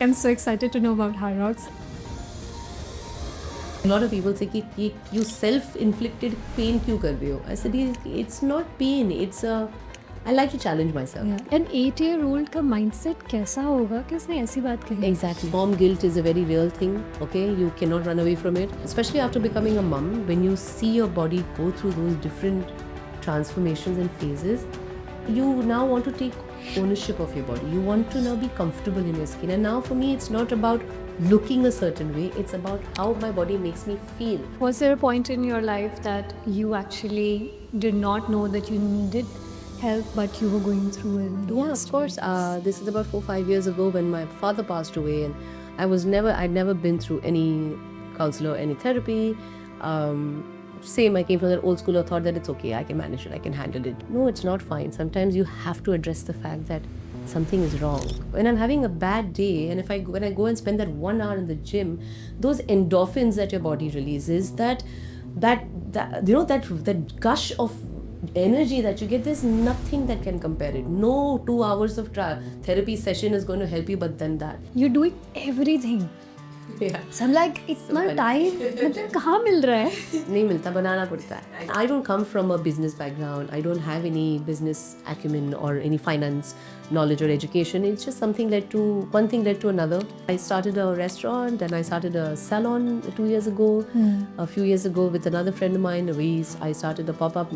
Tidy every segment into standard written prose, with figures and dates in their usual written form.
I'm so excited to know about High Rocks. A lot of people say कि you self-inflicted pain क्यों कर रहे हो? I said it's not pain. I like to challenge myself. Yeah. An 8-year-old का mindset कैसा होगा कि उसने ऐसी बात कही? Exactly. Mom guilt is a very real thing. Okay, you cannot run away from it. Especially after becoming a mom, when you see your body go through those different transformations and phases, you now want to take ownership of your body. You want to now be comfortable in your skin. And now for me, it's not about looking a certain way. It's about how my body makes me feel. Was there a point in your life that you actually did not know that you needed help, but you were going through it? Yeah, of course. This is about 4-5 years ago when my father passed away, and I'd never been through any counselor, any therapy. Same, I came from that old school of thought that it's okay, I can manage it, I can handle it. No, it's not fine. Sometimes you have to address the fact that something is wrong. When I'm having a bad day, and when I go and spend that 1 hour in the gym, those endorphins that your body releases, that gush of energy that you get, there's nothing that can compare it. No 2 hours of therapy session is going to help you, but then that. You're doing everything. Yeah. So I'm like, इतना time मतलब कहाँ मिल रहा है? नहीं मिलता, बनाना पड़ता है. I don't come from a business background. I don't have any business acumen or any finance knowledge or education. It's just one thing led to another. I started a restaurant and I started a salon 2 years ago. A few years ago with another friend of mine, I started a pop-up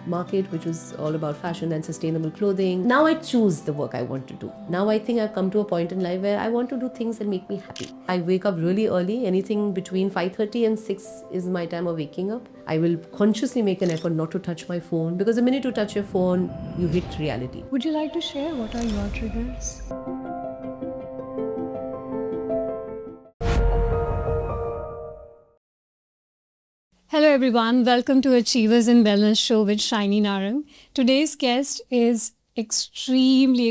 market which was all about fashion and sustainable clothing. Now I choose the work I want to do. Now I think I've come to a point in life where I want to do things that make me happy. I wake up really early. Anything between 5:30 and 6 is my time of waking up. I will consciously make an effort not to touch my phone, because the minute you touch your phone, you hit reality. Would you like to share what are your triggers? Hello everyone, welcome to Achievers in Wellness show with Shiny Narang. Today's guest is extremely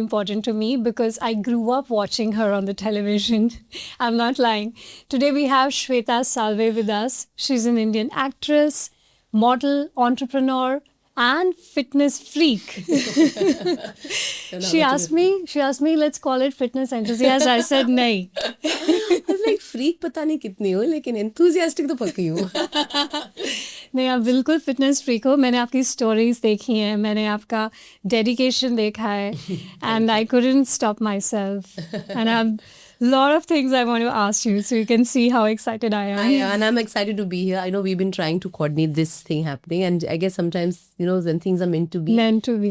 important to me because I grew up watching her on the television. I'm not lying. Today we have Shweta Salve with us. She's an Indian actress, model, entrepreneur and fitness freak. She asked me, let's call it fitness enthusiast. I said, nahi. I was like, freak पता नहीं कितनी हो, लेकिन enthusiastic तो पक्की हूँ. नहीं, आप बिल्कुल फिटनेस फ्रीक हो. मैंने आपकी स्टोरीज देखी हैं, मैंने आपका डेडिकेशन देखा है, and I couldn't stop myself. And I have a lot of things I want to ask you, so you can see how excited I am. And I'm excited to be here. I know we've been trying to coordinate this thing happening, and I guess sometimes, when things are meant to be,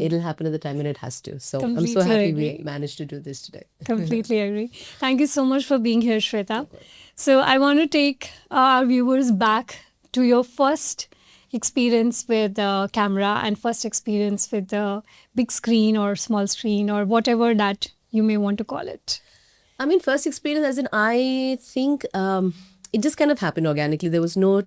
it'll happen at the time when it has to. So I'm so happy we managed to do this today. Completely agree. Thank you so much for being here, Shweta. So I want to take our viewers back to your first experience with the camera and first experience with the big screen or small screen or whatever that you may want to call it. I mean, first experience as in, I think it just kind of happened organically. There was no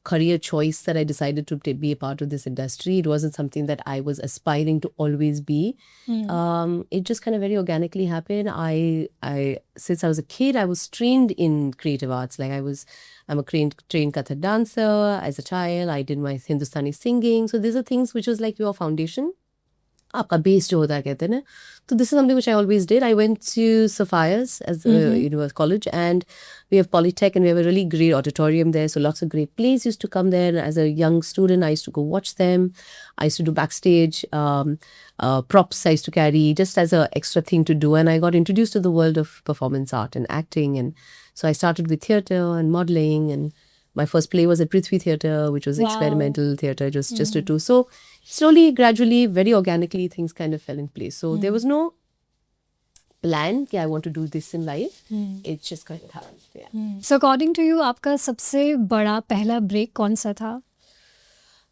career choice that I decided to be a part of this industry. It wasn't something that I was aspiring to always be. It just kind of very organically happened. I since I was a kid, I was trained in creative arts. Like I'm a trained Kathak dancer. As a child, I did my Hindustani singing. So these are things which was like your foundation. आपका base जो होता है कहते हैं ना. So this is something which I always did. I went to Sapphires as a university college, and we have Polytech, and we have a really great auditorium there. So lots of great plays used to come there. And as a young student, I used to go watch them. I used to do backstage props. I used to carry just as an extra thing to do. And I got introduced to the world of performance art and acting. And so I started with theatre and modeling, and my first play was at Prithvi Theatre, which was experimental theatre, just a two. So slowly, gradually, very organically, things kind of fell in place. So there was no plan that I want to do this in life. It just kind of happened. Yeah. So according to you, आपका सबसे बड़ा पहला break कौन सा था?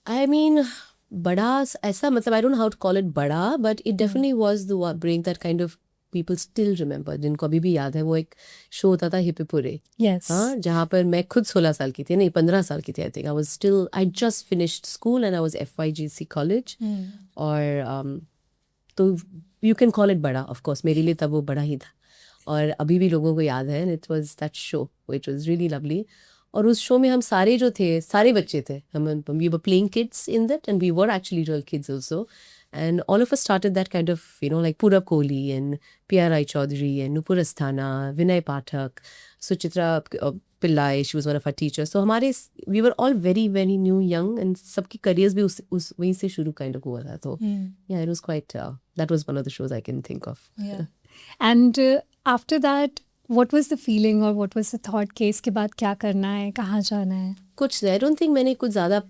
I mean, बड़ा ऐसा मतलब I don't know how to call it बड़ा, but it definitely was the break that kind of people still remember. जिनको अभी भी याद है, वो एक शो होता था हिप्पीपुरे. Yes. हाँ, जहाँ पर मैं खुद 16 साल की थी, नहीं 15 साल की थी. I think I just finished school and I was FYGC college. और तो you can call it बड़ा, of course. मेरे लिए तब वो बड़ा ही था. और अभी भी लोगों को याद है. And it was that show which was really lovely. और उस शो में हम सारे जो थे, सारे बच्चे थे. We were playing kids in that, and we were actually real kids also. And all of us started that kind of, like Purab Kohli and P.R. Rai Chaudhary and Nupur Asthana, Vinay Pathak, Suchitra Pillai, she was one of our teachers. So we were all very, very new, young, and सबकी careers भी उस वहीं से शुरू kind of हुआ था. So yeah, it was quite, that was one of the shows I can think of. Yeah. And after that, what was the feeling or what was the thought कि इसके बाद क्या करना है, कहाँ जाना है? कुछ I don't think मैंने कुछ ज़्यादा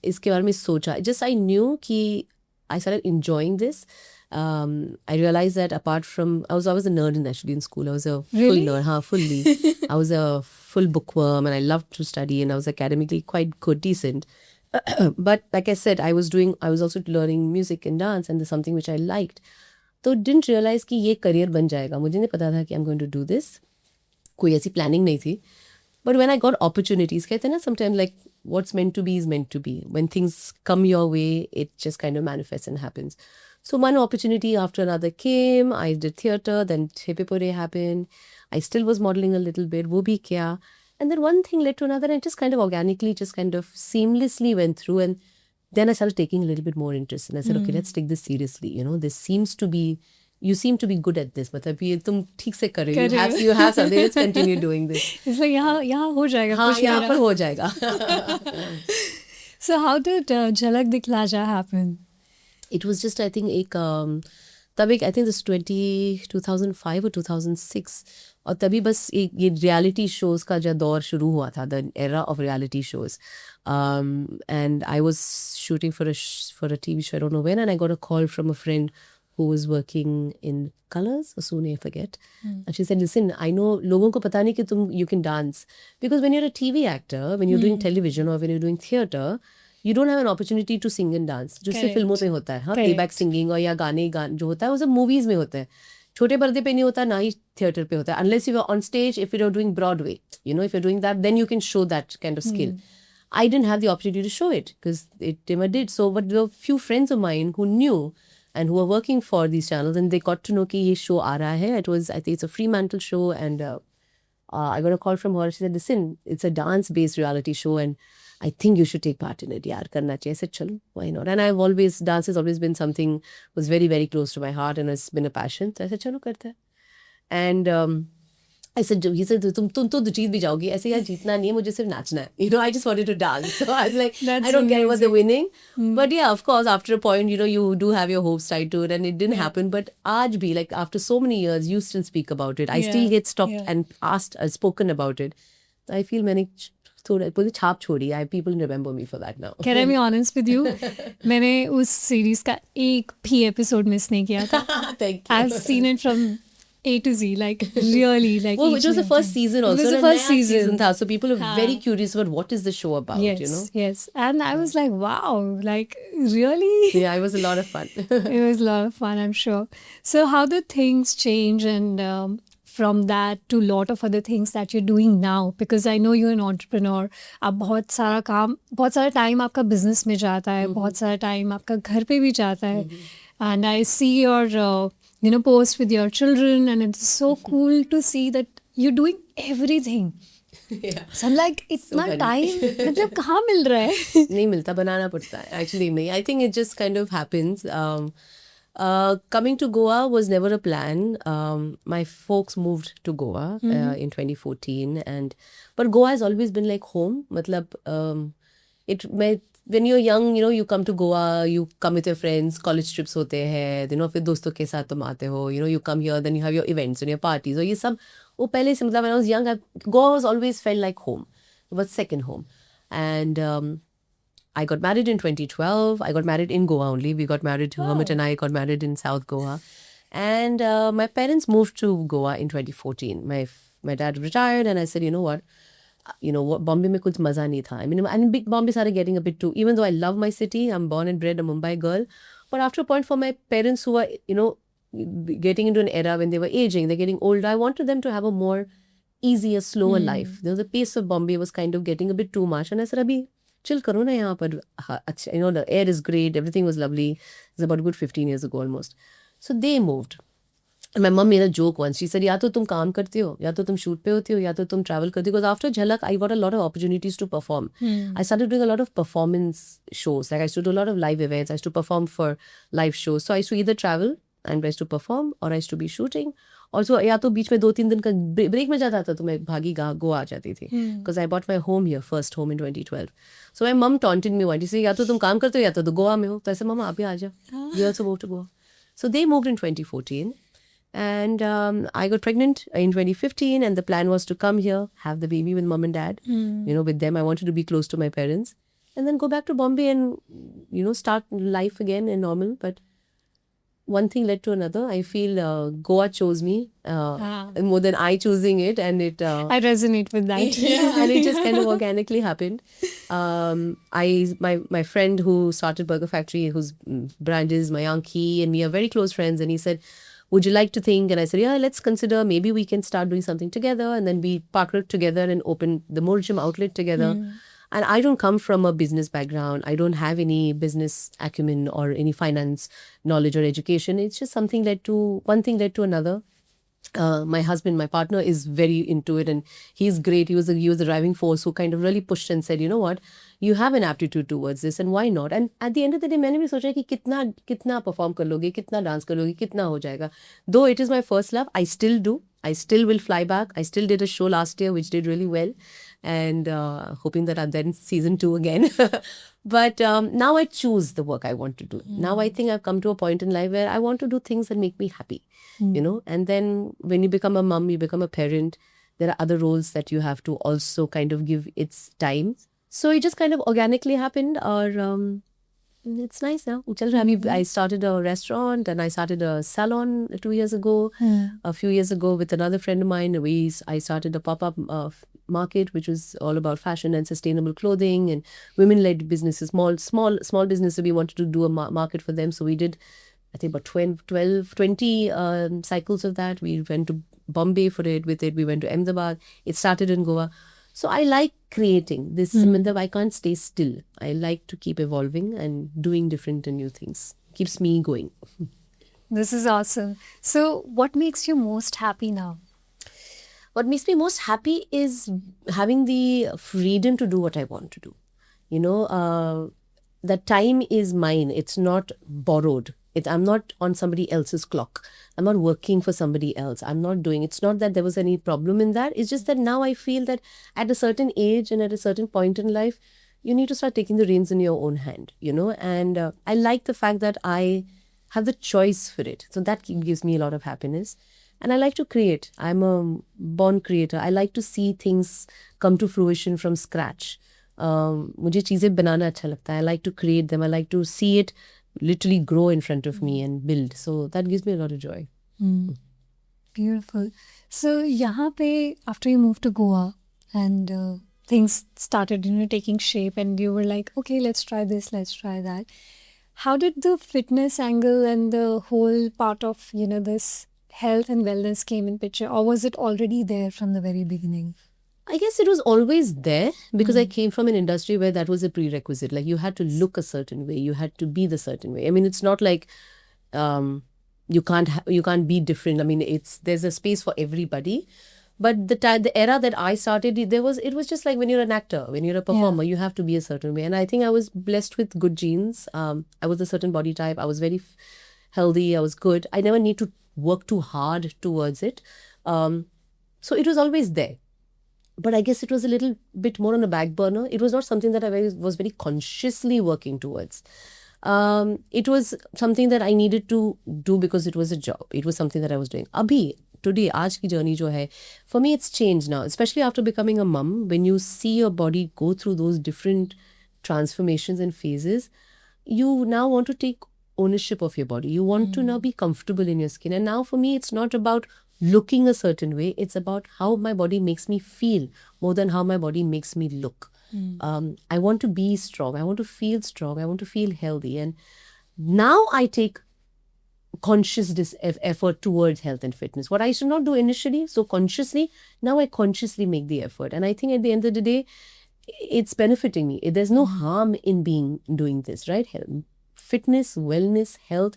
इसके बारे में सोचा. Just I knew कि I started enjoying this. I realized that apart from, I was always a nerd actually in school. I was a full Really? nerd, fully. I was a full bookworm and I loved to study and I was academically quite good, decent. But like I said, I was also learning music and dance, and there's something which I liked. So didn't realize कि ये career बन जाएगा. मुझे नहीं पता था कि I'm going to do this. कोई ऐसी planning नहीं थी. But when I got opportunities, कहते हैं ना, sometimes like what's meant to be is meant to be. When things come your way, it just kind of manifests and happens. So one opportunity after another came. I did theatre, then Thepepure happened. I still was modeling a little bit, wo bhi kiya. And then one thing led to another, and it just kind of organically, just kind of seamlessly went through. And then I started taking a little bit more interest. And I said, okay, let's take this seriously. This seems to be, you seem to be good at this. मतलब ये तुम ठीक से कर रहे हो. You have something. Let's continue doing this. It's like यहाँ हो जाएगा. हाँ, यहाँ पर हो जाएगा. So how did Jhalak Dikhla happen? It was just, I think, I think this 2005 or 2006. और तभी बस ये reality shows का जो दौर शुरू हुआ था, the era of reality shows. And I was shooting for a TV show, I don't know when, and I got a call from a friend who was working in Colors or Sony, I forget. And she said, listen, I know लोगों को पता नहीं कि you can dance. Because when you're a TV actor, when you're doing television or when you're doing theatre, you don't have an opportunity to sing and dance. जो सिर्फ फिल्मों में होता है. हाँ, playback singing और या गाने जो होता है वो सब movies में होता है. छोटे पर्दे पे नहीं होता, ना ही theatre पे होता है. Unless you are on stage, if you're doing Broadway, if you're doing that, then you can show that kind of skill. I didn't have the opportunity to show it because it never did. So, but there were a few friends of mine who knew and who were working for these channels, and they got to know कि ये show आ रहा है. I think it's a Fremantle show, and I got a call from her. She said, listen, it's a dance-based reality show, and I think you should take part in it. यार करना चाहिए. I said, चलो, why not? And dance has always been something was very, very close to my heart, and it's been a passion. So I said, चलो करते हैं. And he said, तुम तो जीत भी जाओगी. ऐसे यार जीतना नहीं है, मुझे सिर्फ नाचना है. I just wanted to dance. So I was like, I don't care what they're winning. But yeah, of course, after a point, you do have your hopes tied to it, and it didn't happen. But aaj bhi, like after so many years, you still speak about it. I still get stopped and asked, spoken about it. I feel मैंने थोड़ा छाप छोड़ी. People remember me for that now. Can I be honest with you? मैंने उस series का एक भी episode miss नहीं किया था. Thank you. I've seen it from A to Z, like really, like. Well, which was the first season also. It was the first season. Tha, so people are very curious about what is the show about, Yes, yes. And I was like, wow, like really? Yeah, it was a lot of fun. It was a lot of fun, I'm sure. So how did things change and from that to a lot of other things that you're doing now? Because I know you're an entrepreneur. आप बहुत सारा time आपका business में जाता है, बहुत सारा time आपका घर पे भी जाता है. And I see your post with your children, and it's so cool to see that you're doing everything. Yeah. So I'm like, इतना time मतलब कहाँ मिल रहा है? नहीं मिलता, बनाना पड़ता है. Actually नहीं. I think it just kind of happens. Coming to Goa was never a plan. My folks moved to Goa in 2014, but Goa has always been like home. मतलब when you're young, you come to Goa, you come with your friends, college trips होते हैं, फिर दोस्तों के साथ तुम आते हो, you come here, then you have your events and your parties, और ये सब वो पहले से मतलब when I was young, Goa was always felt like home. It was second home. And I got married in 2012. I got married in Goa only. We got married, Hermit and I got married in South Goa. And my parents moved to Goa in 2014. My dad retired, and I said, you know what, Bombay में कुछ मज़ा नहीं था. I mean, big Bombay started getting a bit too, even though I love my city, I'm born and bred a Mumbai girl, but after a point for my parents who were, getting into an era when they were aging, they're getting older, I wanted them to have a more easier, slower life. The pace of Bombay was kind of getting a bit too much, and I said, abhi chill karo na yahan par, the air is great, everything was lovely. It was about a good 15 years ago almost. So they moved. And my mom made a joke once. She said, या तो तुम काम करती हो, या तो तुम shoot पे होती हो, या तो तुम travel करती हो. Because after Jhalak, I got a lot of opportunities to perform. I started doing a lot of performance shows. Like I used to do a lot of live events. I used to perform for live shows. So I used to either travel and I used to perform, or I used to be shooting. और so या तो बीच में 2-3 दिन का break में जाता था तो मैं भागी गोवा आ जाती थी. Because I bought my home here, first home in 2012. So my mom taunted me one day, say, या तो तुम काम करते हो या तो गोवा में हो. तो ऐसे मम्मा आप भी आ जाओ. You also moved to Goa. So they moved in 2014. And I got pregnant in 2015, and the plan was to come here, have the baby with mom and dad. With them, I wanted to be close to my parents, and then go back to Bombay and start life again in normal. But one thing led to another. I feel Goa chose me more than I choosing it, and it. I resonate with that. And it just kind of organically happened. My friend who started Burger Factory, whose brand is Mayank, he and me are very close friends, and he said, would you like to think? And I said, yeah, let's consider. Maybe we can start doing something together. And then we partnered together and opened the Morjam outlet together. And I don't come from a business background. I don't have any business acumen or any finance knowledge or education. It's just one thing led to another. My husband, my partner, is very into it, and he's great. He was the driving force who kind of really pushed and said, you know what, you have an aptitude towards this, and why not? And at the end of the day, मैंने भी सोचा कि कितना perform कर लोगे, कितना dance कर लोगे, कितना हो जाएगा. Though it is my first love, I still do. I still will fly back. I still did a show last year which did really well, and hoping that I'm then season 2 again. But now I choose the work I want to do. Now I think I've come to a point in life where I want to do things that make me happy. And then when you become a mom, you become a parent, there are other roles that you have to also kind of give its time. So it just kind of organically happened, or it's nice now. I started a restaurant and I started a salon 2 years ago. A few years ago, with another friend of mine, I started a pop-up market, which was all about fashion and sustainable clothing and women-led businesses, small businesses. We wanted to do a market for them, so we did, I think, about 20 cycles of that. We went to Bombay for it. With it, we went to Ahmedabad. It started in Goa. So I like creating this. I can't stay still. I like to keep evolving and doing different and new things. Keeps me going. This is awesome. So what makes you most happy now? What makes me most happy is having the freedom to do what I want to do. The time is mine. It's not borrowed. I'm not on somebody else's clock. I'm not working for somebody else. I'm not doing. It's not that there was any problem in that. It's just that now I feel that at a certain age and at a certain point in life, you need to start taking the reins in your own hand, And I like the fact that I have the choice for it. So that gives me a lot of happiness. And I like to create. I'm a born creator. I like to see things come to fruition from scratch. मुझे चीज़ें बनाना अच्छा लगता है. I like to create them. I like to see it literally grow in front of me and build. So that gives me a lot of joy. Beautiful. So यहाँ पे after you moved to Goa and things started taking shape, and you were like, okay, let's try this, let's try that. How did the fitness angle and the whole part of this health and wellness came in picture, or was it already there from the very beginning? I guess it was always there because I came from an industry where that was a prerequisite. Like you had to look a certain way, you had to be the certain way. I mean, it's not like you can't be different. I mean, there's a space for everybody. But the era that I started, it was just like when you're an actor, when you're a performer, you have to be a certain way. And I think I was blessed with good genes. I was a certain body type. I was very healthy. I was good. I never need to work too hard towards it. So it was always there. But I guess it was a little bit more on a back burner. It was not something that I was very consciously working towards. It was something that I needed to do because it was a job. It was something that I was doing. Today, aaj ki journey jo hai, for me it's changed now, especially after becoming a mom. When you see your body go through those different transformations and phases, you now want to take ownership of your body. You want to now be comfortable in your skin. And now for me, it's not about looking a certain way. It's about how my body makes me feel more than how my body makes me look. I want to be strong. I want to feel strong. I want to feel healthy. And now I take conscious effort towards health and fitness. What I used to not do initially, so consciously, now I consciously make the effort. And I think at the end of the day, it's benefiting me. There's no harm in doing this, right? Fitness, wellness, health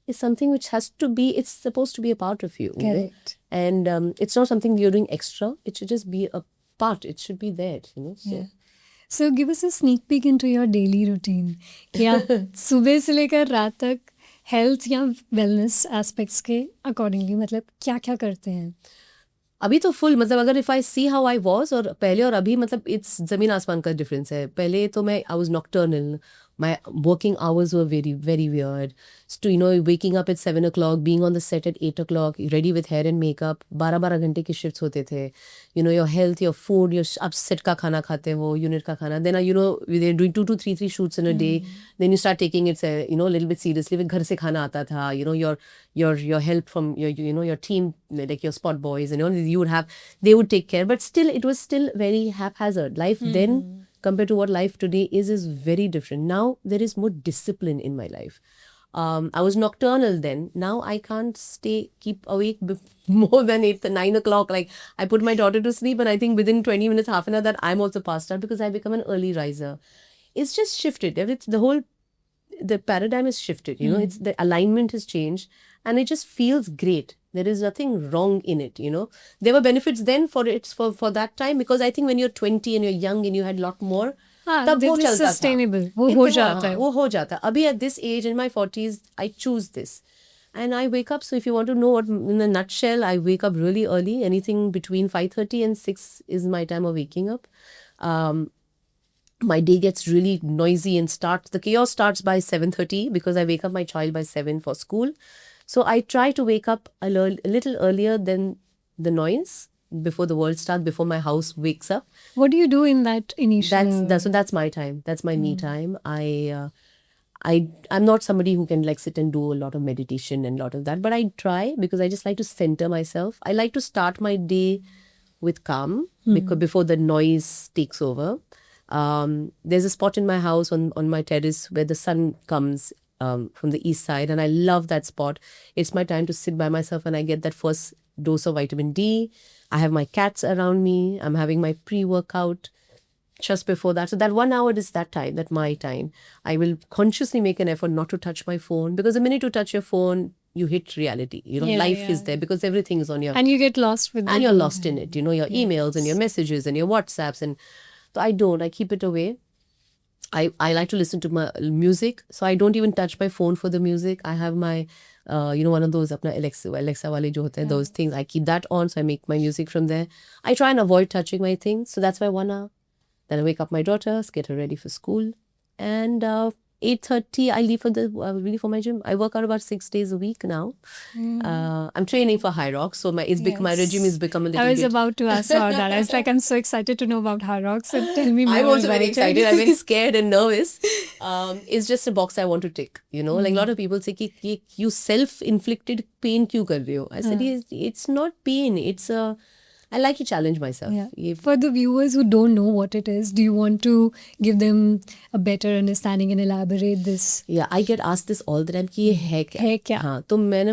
is something which has to be, it's supposed to be a part of you. Correct. And it's not something you're doing extra. It should just be a part. It should be there, So. Yeah. So give us a sneak peek into your daily routine. कि आप सुबह से लेकर रात तक health या wellness aspects के accordingly मतलब क्या क्या करते हैं? अभी तो फुल मतलब अगर if I see how I was और पहले और अभी मतलब इट्स जमीन आसमान का डिफरेंस है. पहले तो मैं I was nocturnal. My working hours were very, very weird. So, waking up at 7 o'clock, being on the set at 8 o'clock, ready with hair and makeup. 12 घंटे की shifts होते थे. Your health, your food, आप set का खाना खाते हो, unit का खाना. Then, they're doing 2 to 3 shoots in a day. Then you start taking it, a little bit seriously. घर से खाना आता था. Your help from your team, like your spot boys, you would have, they would take care. But still, it was still very haphazard. Life then, compared to what life today is very different. Now there is more discipline in my life. I was nocturnal then. Now I can't keep awake more than 9 o'clock. Like I put my daughter to sleep and I think within 20 minutes, half an hour that I'm also passed out because I become an early riser. It's just shifted. The paradigm is shifted. It's the alignment has changed and it just feels great. There is nothing wrong in it, There were benefits then for that time because I think when you're 20 and you're young and you had a lot more, तब वो चलता था. Sustainable. वो हो जाता है. वो हो जाता. अभी at this age in my 40s, I choose this. And I wake up, so if you want to know what in a nutshell, I wake up really early. Anything between 5:30 and 6 is my time of waking up. My day gets really noisy and the chaos starts by 7:30 because I wake up my child by 7 for school. So I try to wake up a little earlier than the noise before the world starts, before my house wakes up. What do you do in that initial? So that's my time. That's my me time. I'm not somebody who can like sit and do a lot of meditation and a lot of that, but I try because I just like to center myself. I like to start my day with calm because before the noise takes over. There's a spot in my house on my terrace where the sun comes from the east side and I love that spot. It's my time to sit by myself and I get that first dose of vitamin D. I have my cats around me. I'm having my pre-workout just before that. So that 1 hour is that time, that my time. I will consciously make an effort not to touch my phone because the minute you touch your phone, you hit reality. Life is there because everything is on your... And you get lost with And you're lost in it. Your emails and your messages and your WhatsApps. And so I don't. I keep it away. I like to listen to my music, so I don't even touch my phone for the music. I have my, one of those apna Alexa wale jo hote hain, those things. I keep that on, so I make my music from there. I try and avoid touching my things, so that's why 1 hour. Then I wake up my daughter, get her ready for school, and 8:30 I leave for my gym. I work out about 6 days a week now. I'm training for High Rocks, so my regime has become a little bit... I was about to ask about that. I was like, I'm so excited to know about High Rocks. So tell me more. I'm also very excited. I'm very scared and nervous. It's just a box I want to tick. Like a lot of people say, कि you self-inflicted pain क्यों कर रहे हो? I said, it's not pain. I like to challenge myself. Yeah. For the viewers who don't know what it is, do you want to give them a better understanding and elaborate this? Yeah, I get asked this all the time कि ये है क्या? है क्या? हाँ, तो मैंने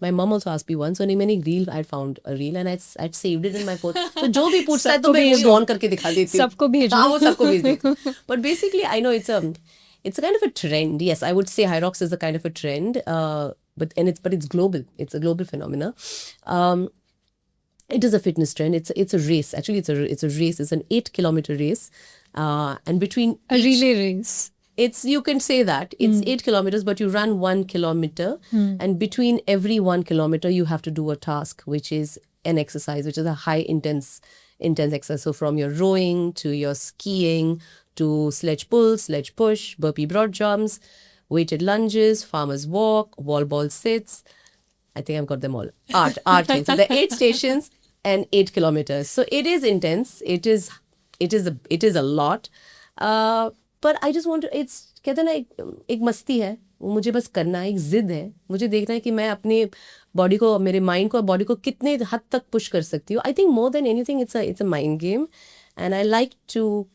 my mom also asked me once, so मैंने एक reel, I found a reel and I'd saved it in my phone. तो जो भी पूछता है तो मैं वो on करके दिखा देती हूँ. सबको भेजो. हाँ, वो सबको भेज देती. But basically, I know it's a kind of a trend. Yes, I would say High Rocks is a kind of a trend. But it's global. It's a global phenomena. It is a fitness trend. It's a race. Actually, it's a race. It's an 8-kilometer race. And between a relay race. You can say that. It's 8 kilometers, but you run 1 kilometer. And between every 1 kilometer, you have to do a task, which is an exercise, which is a high intense exercise. So from your rowing to your skiing to sledge pull, sledge push, burpee broad jumps, weighted lunges, farmer's walk, wall ball sits. I think I've got them all. Art things. So there are 8 stations and 8 kilometers. So it is intense. It is a lot. But I just want to, कहते ना एक मस्ती है, वो मुझे बस करना है, एक जिद है, मुझे देखना है कि मैं अपने बॉडी को, मेरे माइंड को, बॉडी को कितने हद तक पुश कर सकती हूँ. I think more than anything, it's a mind game. And I like to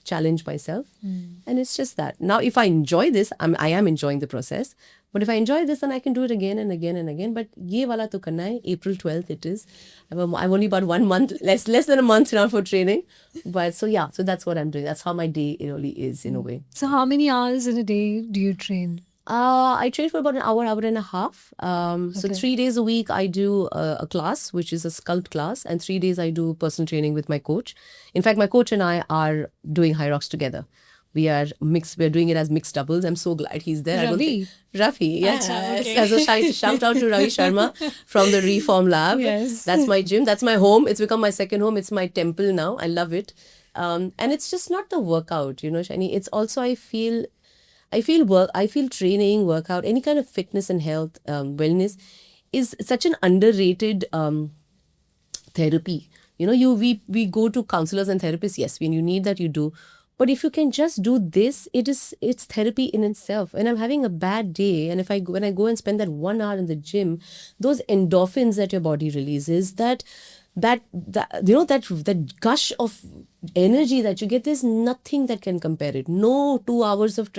challenge myself. And it's just that. Now, if I enjoy this, I am enjoying the process. But if I enjoy this, then I can do it again and again and again. But ये वाला तो करना है. April 12th it is. I'm only about 1 month, less than a month now for training. But so that's what I'm doing. That's how my day really is in a way. So how many hours in a day do you train? I train for about an hour, hour and a half. So Okay. 3 days a week I do a class, which is a sculpt class, and 3 days I do personal training with my coach. In fact, my coach and I are doing High Rocks together. We are mixed. We're doing it as mixed doubles. I'm so glad he's there. I don't Ravi? think Rafi. Yes. Acha, okay. As a shout out to Ravi Sharma from the Reform Lab. Yes. That's my gym. That's my home. It's become my second home. It's my temple now. I love it. And it's just not the workout, you know, Shani. It's also I feel training, workout, any kind of fitness and health, wellness is such an underrated therapy. You know, we go to counselors and therapists. Yes, when you need that, you do. But if you can just do this, it's therapy in itself. When I'm having a bad day, and when I go and spend that 1 hour in the gym, those endorphins that your body releases, that you know, that gush of energy that you get, there's nothing that can compare it. No 2 hours of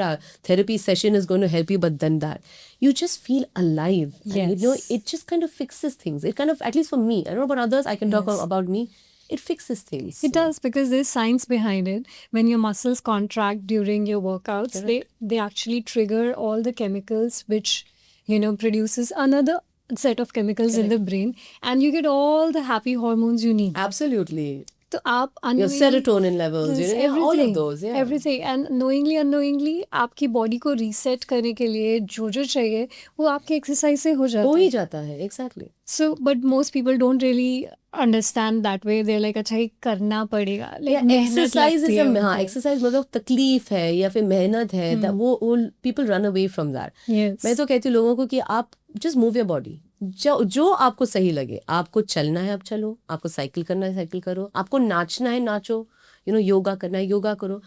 therapy session is going to help you, but then that you just feel alive. And, you know, Yes. it just kind of fixes things. It kind of, at least for me, I don't know about others, I can talk Yes. about me, it fixes things. It does, because there's science behind it. When your muscles contract during your workouts, they actually trigger all the chemicals which, you know, produces another set of chemicals in the brain, and you get all the happy hormones you need. Absolutely. So आप Your unknowingly, serotonin levels, you yes, know, yeah, all everything, of those, yeah. everything, and knowingly unknowingly आपकी body को reset करने के लिए जो चाहिए वो आपके एक्सरसाइज से हो जाता हो है. ही जाता है, exactly. So, but most people don't really understand that way. They're like, अच्छा ये करना पड़ेगा. Like, Yeah, मेहनत exercise लगती is है हाँ, उनको. exercise मतलब तकलीफ है या फिर मेहनत है, that वो people run away from that. Yes. मैं तो कहती हूँ लोगों को कि आप just move your body. जो आपको सही लगे. आपको चलना है, आप चलो. आपको साइकिल करना है, साइकिल करो. आपको नाचना है, नाचो. You know, योगा करना है, योगा करो.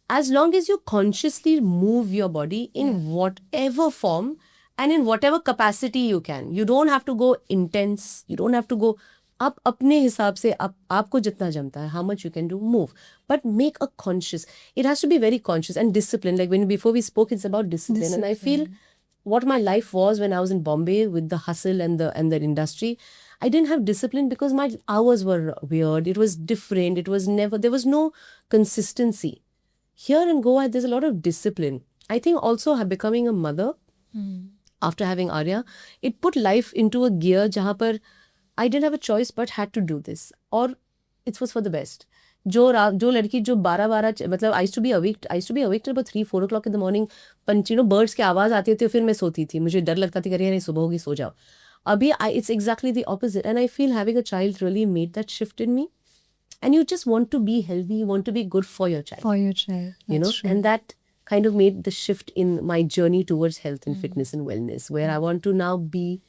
As long as you consciously move your body in whatever form and in whatever capacity you can. You don't have to go intense. You don't have to go. आप अपने हिसाब से आपको जितना जमता है, how much you can do, move. But make a conscious. It has to be very conscious and disciplined. Like before we spoke, it's about discipline. And I feel what my life was when I was in Bombay with the hustle and the industry, I didn't have discipline because my hours were weird. It was different. There was no consistency. Here in Goa, there's a lot of discipline. I think also becoming a mother after having Arya, it put life into a gear jahan par I didn't have a choice but had to do this. Or it was for the best. जो लड़की जो 12 मतलब I used to be awake till about 3-4 o'clock in the morning. पंछी birds की आवाज़ आती थी, फिर मैं सोती थी. मुझे डर लगता था कि अरे सुबह होगी, सो जाओ. अभी it's exactly the opposite, and I feel having a child really made that shift in me. And you just want to be healthy, you want to be good for your child. For your child. You know, That's true. and that kind of made the shift in my journey towards health and fitness and wellness, where I want to now be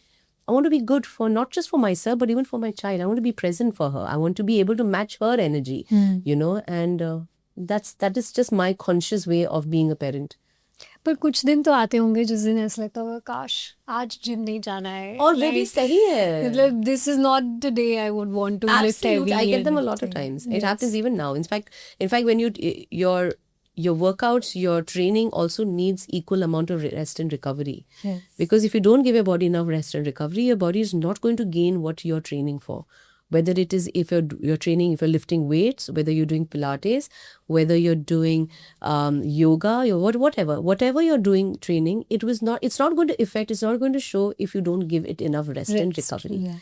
good for not just for myself, but even for my child. I want to be present for her. I want to be able to match her energy, you know, and that is just my conscious way of being a parent. पर कुछ दिन तो आते होंगे जिस दिन ऐसा लगता होगा काश आज जिम नहीं जाना है. और वो भी सही है. मतलब this is not the day I would want to lift heavy. Absolutely. I get them a and lot of everything. times. It happens even now. In fact, when your workouts, your training also needs equal amount of rest and recovery. Yes. Because if you don't give your body enough rest and recovery, your body is not going to gain what you're training for. Whether it is if you're training, if you're lifting weights, whether you're doing Pilates, whether you're doing yoga, whatever you're doing training, it's not going to show if you don't give it enough rest and recovery. Yeah.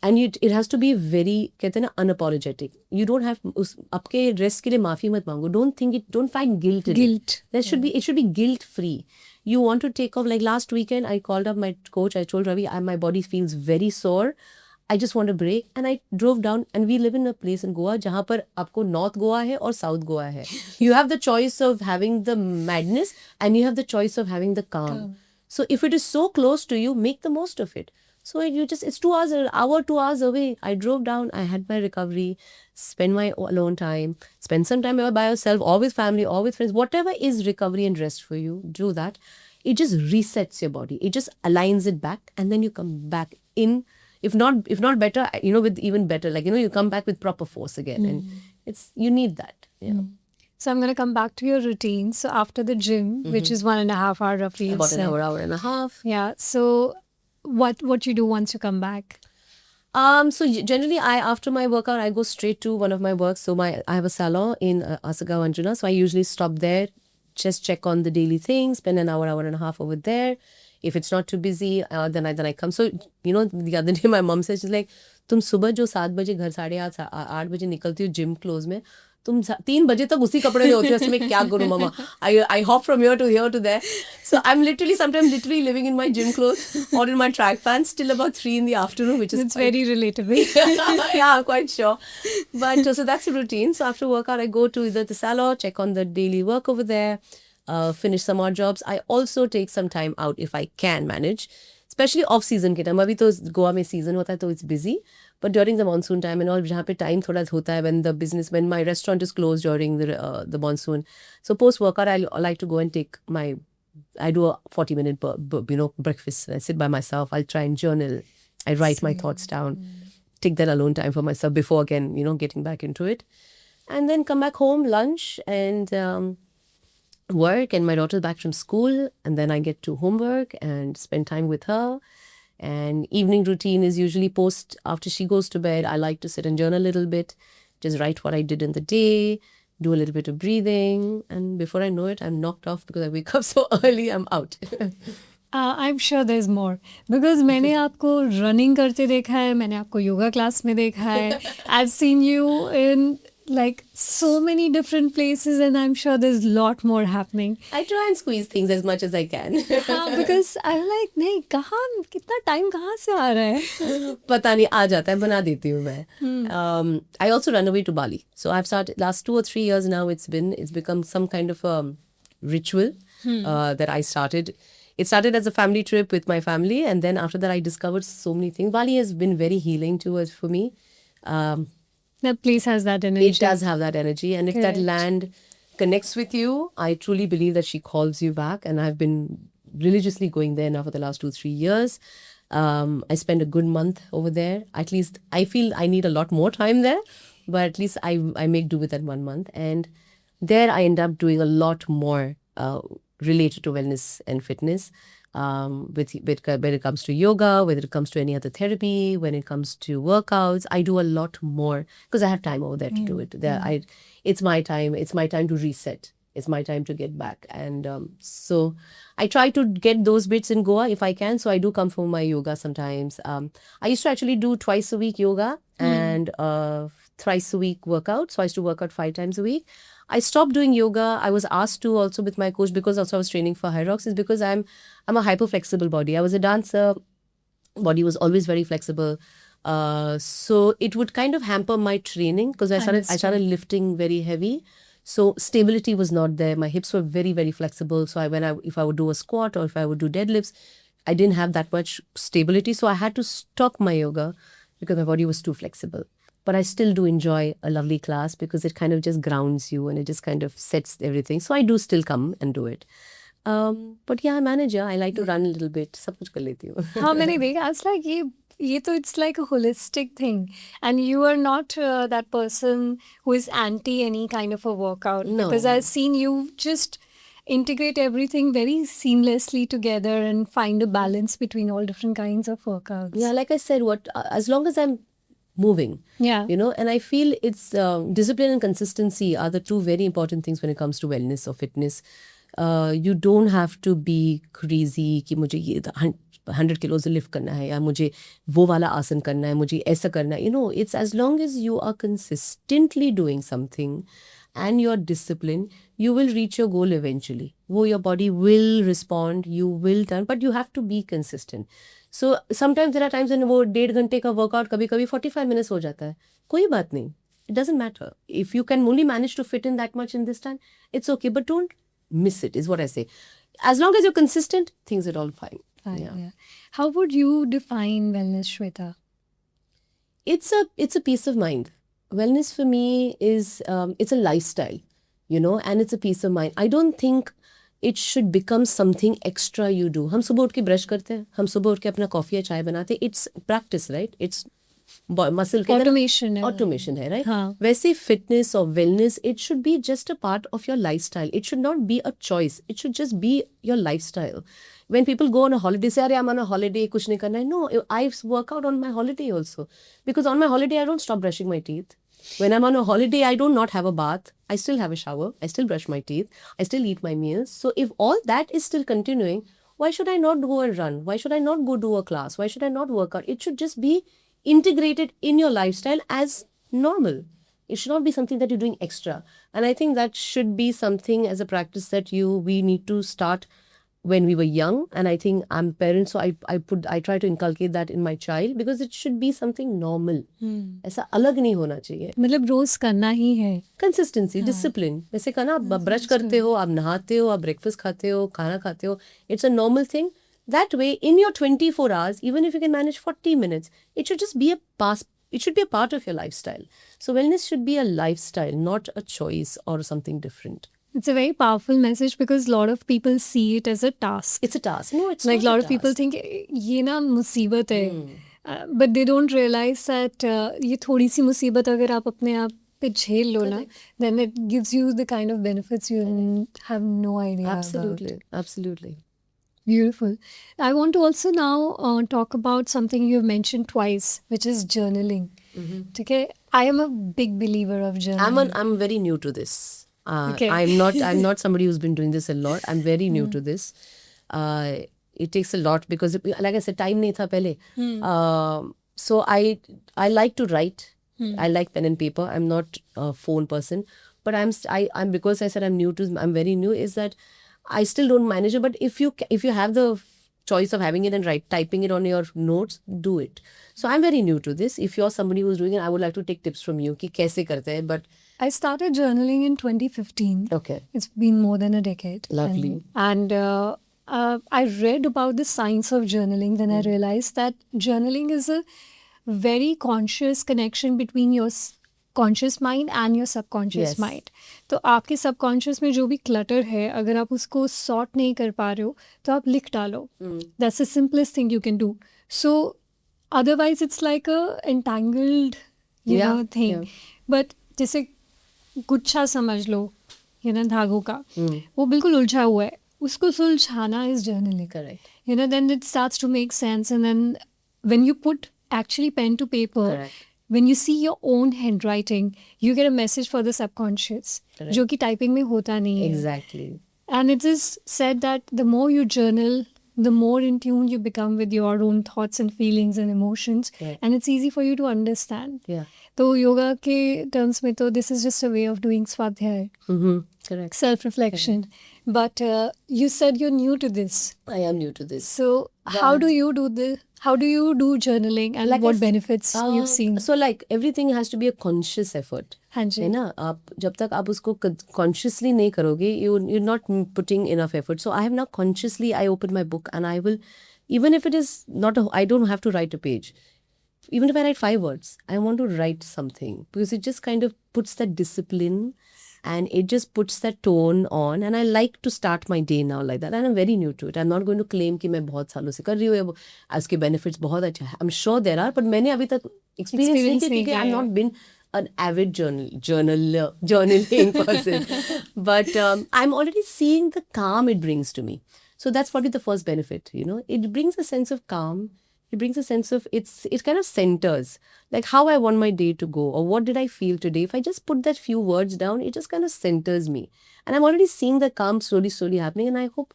And it has to be very, कहते हैं ना, unapologetic. You don't have आपके rest के लिए माफी मत मांगो. Don't find guilt in it. It should be guilt free. You want to take off. Like last weekend, I called up my coach. I told Ravi, my body feels very sore. I just want a break. And I drove down, and we live in a place in Goa जहाँ पर आपको North Goa है और South Goa है. You have the choice of having the madness, and you have the choice of having the calm. So if it is so close to you, make the most of it. So it's 2 hours, an hour, 2 hours away. I drove down, I had my recovery, spend my alone time, spend some time by yourself, or with family, or with friends. Whatever is recovery and rest for you, do that. It just resets your body. It just aligns it back, and then you come back in. If not better, you know, with even better. Like, you know, you come back with proper force again, and you need that. Yeah. So I'm going to come back to your routine. So after the gym, which is 1.5 hour roughly. About an so- hour and a half. Yeah. So what you do once you come back? So generally, after my workout, I go straight to one of my works. So I have a salon in Asagaon, Anjuna. So I usually stop there, just check on the daily things, spend an hour, hour and a half over there. If it's not too busy, then I come. So, the other day my mom said, she's like, तुम सुबह जो 7 बजे घर 8:30 बजे निकलती हो gym close में, तुम 3 बजे तक उसी कपड़े में होती हो. मैं क्या करूँ मम्मा? I hop from here to there. So I'm sometimes living in my gym clothes or in my track pants till about 3 in the afternoon, which is It's very relatable. yeah, quite sure. But so that's the routine. So after workout, I go to either the salon, check on the daily work over there, finish some odd jobs. I also take some time out if I can manage, especially off season के time. अभी तो गोवा में season होता है तो it's busy. But during the monsoon time and all, जहाँ पे time थोड़ा होता है when my restaurant is closed during the monsoon. So post workout, I like to go and I do a 40-minute breakfast. I sit by myself. I'll try and journal. I write my thoughts down. Take that alone time for myself before again, getting back into it. And then come back home, lunch, and work, and my daughter's back from school, and then I get to homework and spend time with her. And evening routine is usually post after she goes to bed. I like to sit and journal a little bit, just write what I did in the day, do a little bit of breathing, and before I know it, I'm knocked off because I wake up so early, I'm out. I'm sure there's more because मैंने आपको running करते देखा है, मैंने आपको yoga class में देखा है. I've seen you in like so many different places, and I'm sure there's a lot more happening. I try and squeeze things as much as I can. Because I'm like, नहीं कहाँ कितना time कहाँ से आ रहा है? पता नहीं आ जाता है, बना देती हूँ मैं. I also run away to Bali. So I've started last 2 or 3 years now. It's become some kind of a ritual that I started. It started as a family trip with my family, and then after that I discovered so many things. Bali has been very healing for me. That place has that energy. It does have that energy, and if that Correct. land connects with you, I truly believe that she calls you back, and I've been religiously going there now for the last 2-3 years. I spend a good month over there. At least I feel I need a lot more time there, but at least I make do with that 1 month. And there I end up doing a lot more related to wellness and fitness. When it comes to yoga, whether it comes to any other therapy, when it comes to workouts, I do a lot more because I have time over there to do it. It's my time. It's my time to reset. It's my time to get back. And so I try to get those bits in Goa if I can. So I do come for my yoga sometimes. I used to actually do twice a week yoga and thrice a week workout. So I used to work out 5 times a week. I stopped doing yoga. I was asked to also with my coach because also I was training for High Rocks, is because I'm a hyper flexible body. I was a dancer. Body was always very flexible. So it would kind of hamper my training because I started lifting very heavy. So stability was not there. My hips were very, very flexible. So if I would do a squat or if I would do deadlifts, I didn't have that much stability. So I had to stop my yoga because my body was too flexible. But I still do enjoy a lovely class because it kind of just grounds you and it just kind of sets everything. So I do still come and do it. But yeah, I manage. I like to run a little bit. सब कुछ कर लेती हूँ. हाँ मैंने देखा. It's like ये तो it's like a holistic thing, and you are not that person who is anti any kind of a workout. No. Because I've seen you just integrate everything very seamlessly together and find a balance between all different kinds of workouts. Yeah, like I said, as long as I'm moving, Yeah. and I feel it's discipline and consistency are the 2 very important things when it comes to wellness or fitness. You don't have to be crazy कि मुझे ये 100 kilos lift करना है या मुझे वो वाला आसन करना है, मुझे ऐसा करना है. It's as long as you are consistently doing something and you're disciplined, you will reach your goal eventually. Your body will respond, you will turn, but you have to be consistent. So sometimes there are times when वो 1.5 घंटे का workout कभी-कभी 45 minutes हो जाता है. कोई बात नहीं. It doesn't matter. If you can only manage to fit in that much in this time, it's okay. But don't miss it, is what I say. As long as you're consistent, things are all fine. Fine, Yeah. yeah. How would you define wellness, Shweta? It's a peace of mind. Wellness for me is it's a lifestyle, and it's a peace of mind. I don't think it should become something extra you do. हम सुबह उठ के brush करते हैं, हम सुबह उठ के अपना कॉफी या चाय बनाते हैं. It's practice, right? It's muscle Automation है. automation है, right? हाँ. वैसे fitness or wellness, it should be just a part of your lifestyle. It should not be a choice. It should just be your lifestyle. When people go on a holiday, say, I'm on a holiday, kuch nahi karna hai. No, I work out on my holiday also. Because on my holiday, I don't stop brushing my teeth. When I'm on a holiday, I do not have a bath. I still have a shower. I still brush my teeth. I still eat my meals. So if all that is still continuing, why should I not go and run? Why should I not go do a class? Why should I not work out? It should just be integrated in your lifestyle as normal. It should not be something that you're doing extra. And I think that should be something as a practice that we need to start when we were young. And I think I'm parents, so I try to inculcate that in my child because it should be something normal. ऐसा अलग नहीं होना चाहिए. मतलब रोज करना ही है. Consistency, discipline. वैसे कहना, आप ब्रश करते हो, आप नहाते हो, आप ब्रेकफास्ट खाते हो, खाना खाते हो. It's a normal thing. That way, in your 24 hours, even if you can manage 40 minutes, it should just be it should be a part of your lifestyle. So wellness should be a lifestyle, not a choice or something different. It's a very powerful message because a lot of people see it as a task. It's a task. No, it's like not a lot a of people task. think ये ना मुसीबत है, but they don't realize that ये थोड़ी सी मुसीबत अगर आप अपने आप पे झेल लो ना, then it gives you the kind of benefits you have no idea Absolutely, about. absolutely. Beautiful. I want to also now talk about something you've mentioned twice, which is journaling. Okay, I am a big believer of journaling. I'm very new to this. Okay. I'm not somebody who's been doing this a lot. I'm very new to this. It takes a lot because, like I said, time nahi tha pehle. So I like to write. I like pen and paper. I'm not a phone person, but I'm because I said I'm very new. Is that I still don't manage it. But if you have the choice of having it and typing it on your notes, do it. So I'm very new to this. If you're somebody who's doing it, I would like to take tips from you. कि कैसे करते हैं, but I started journaling in 2015. Okay. It's been more than a decade. Lovely. And I read about the science of journaling. Then I realized that journaling is a very conscious connection between your conscious mind and your subconscious Yes. mind. तो आपके subconscious में जो भी clutter है, अगर आप उसको sort नहीं कर पा रहे हो, तो आप लिख डालो. That's the simplest thing you can do. So otherwise it's like a entangled, thing. Yeah. But जैसे गुच्छा समझ लो, धागों का, वो बिल्कुल उलझा हुआ है, उसको सुलझाना is journaling. Correct. Then it starts to make sense, and then when you put actually pen to paper, Correct. when you see your own handwriting, you get a message for the subconscious, Correct. जो कि typing में होता नहीं है. Exactly. And it is said that the more you journal, the more in tune you become with your own thoughts and feelings and emotions, Correct. and it's easy for you to understand. Yeah. तो योगा के terms में तो this is just a way of doing स्वाध्याय, Correct. self-reflection. But you said you're new to this. I am new to this. So how do you do journaling, and Like what I s- benefits you've seen? So like everything has to be a conscious effort. हाँ जी. है ना, आप जब तक आप उसको consciously नहीं करोगे, you're not putting enough effort. So I have now consciously, I open my book and I will, even if it is not I don't have to write a page. Even if I write 5 words, I want to write something because it just kind of puts that discipline and it just puts that tone on, and I like to start my day now like that, and I'm very new to it. I'm not going to claim कि मैं बहुत सालों से कर रही हूँ, उसके benefits बहुत अच्छे हैं. I'm sure there are, but मैंने अभी तक experience नहीं किया क्योंकि I've not been an avid journaling person. But I'm already seeing the calm it brings to me. So that's probably the first benefit, It brings a sense of calm. It brings a sense of, it kind of centers, like how I want my day to go or what did I feel today. If I just put that few words down, it just kind of centers me. And I'm already seeing the calm slowly happening. And I hope